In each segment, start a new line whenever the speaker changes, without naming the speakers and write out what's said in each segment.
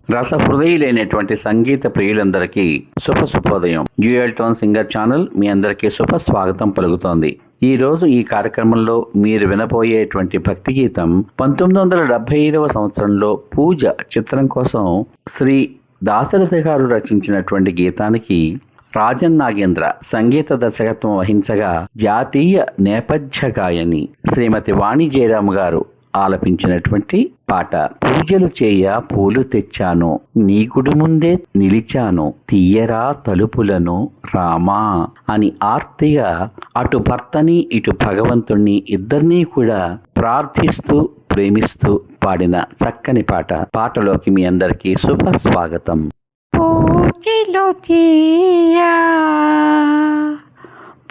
రసహృదయులైనటువంటి సంగీత ప్రియులందరికీ శుభోదయం. Dual tone singer channel మీ అందరికీ స్వాగతం పలుకుతోంది. ఈ రోజు ఈ కార్యక్రమంలో మీరు వినబోయేటువంటి భక్తి గీతం 1975వ సంవత్సరంలో పూజ చిత్రం కోసం శ్రీ దాశరథి గారు రచించినటువంటి గీతానికి రాజన్ నాగేంద్ర సంగీత దర్శకత్వం వహించగా జాతీయ నేపథ్య గాయని శ్రీమతి వాణి జయరామ్ గారు ఆలపించినటువంటి పాట. పూజలు చేయ పూలు తెచ్చాను, నీ గుడి ముందే నిలిచాను, తీయరా తలుపులను రామా అని ఆర్తిగా అటు భర్తని ఇటు భగవంతుణ్ణి ఇద్దరినీ కూడా ప్రార్థిస్తూ ప్రేమిస్తూ పాడిన చక్కని పాట. పాటలోకి మీ అందరికీ స్వాగతం.
పూజలు చేయ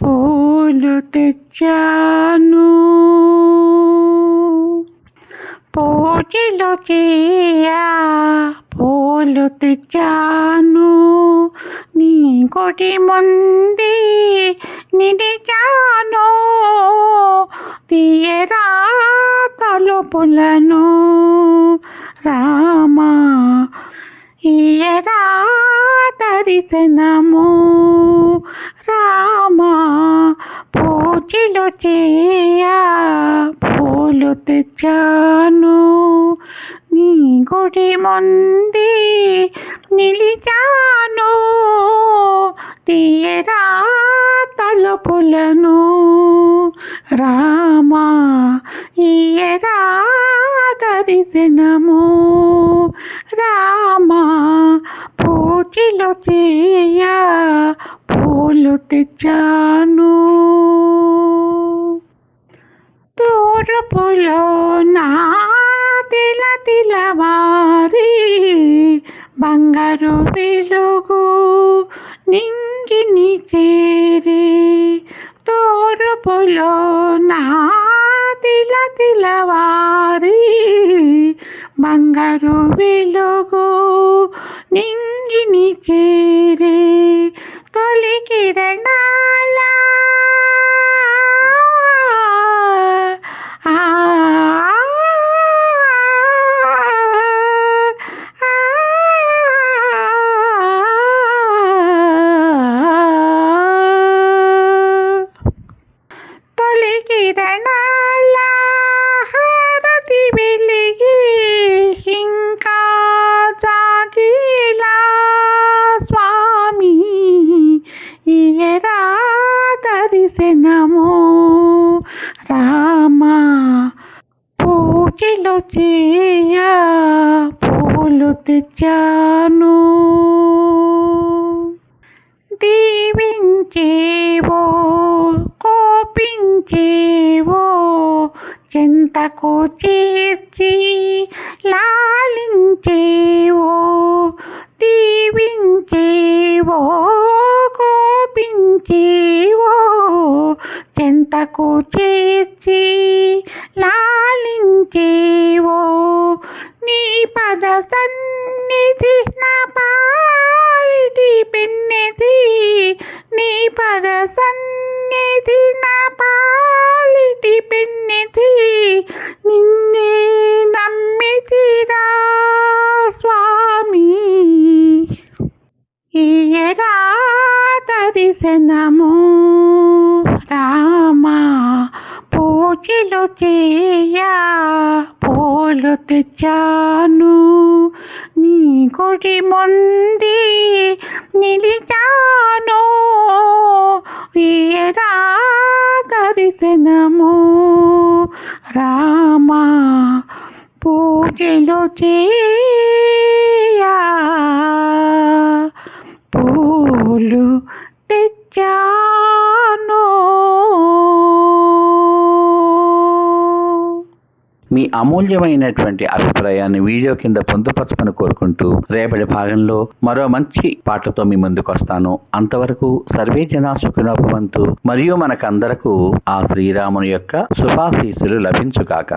పూలు తెచ్చాను, పూజలు చేయ పూలు తెచ్చాను, నీ గుడి ముందే నిలిచాను, తీయరా తలుపులను రామా, ఇయ్యరా దర్శనము రామా. పూజలు చేయ పూలు తెచ్చాను, నీ గుడి ముందే నిలిచాను, తీయరా తలుపులను రామా, ఇయ్యరా దర్శనము రామా. పూజలు చేయ పూలు తెచ్చాను, తూర్పులో నా తెలవారి బంగారు వెలుగు నింగిని చేరి, తూర్పులో నా తెలవారి బంగారు వెలుగు నింగిని చేరి, తొలి కిరణాల తొలి కిరణాల హారతి వెలిగి ఇంకా జాగిలా స్వామి, ఇయ్యరా దర్శనము రామా. పూజలు చేయ పూలు తెచ్చాను, దీవించేవో కోపించేవో చెంతకు చేర్చి లాలించేవో, దీవించేవో కోపించేవో చెంతకు చేర్చి లాలించేవో, నీ పద సన్నిధి నా పాలిటి పెన్నిధి, నీ పద సన్నిధి నా పాలిటి పెన్నిధి, నిన్నే నమ్మితిరా స్వామి, ఇయ్యరా దర్శనము రామా. పూజలు చేయ పూలు తెచ్చాను, నీ గుడి ముందే నిలిచాను, ఇయ్యరా దర్శనము రామా. పూజలు చేయ పూలు తెచ్చాను.
మీ అమూల్యమైనటువంటి అభిప్రాయాన్ని వీడియో కింద పొందుపరచమని కోరుకుంటూ రేపటి భాగంలో మరో మంచి పాటతో మీ ముందుకు వస్తాను. అంతవరకు సర్వే జనా సుఖినో భవంతు. మరియు మనకందరకు ఆ శ్రీరాముని యొక్క శుభాశీస్సులు లభించుగాక.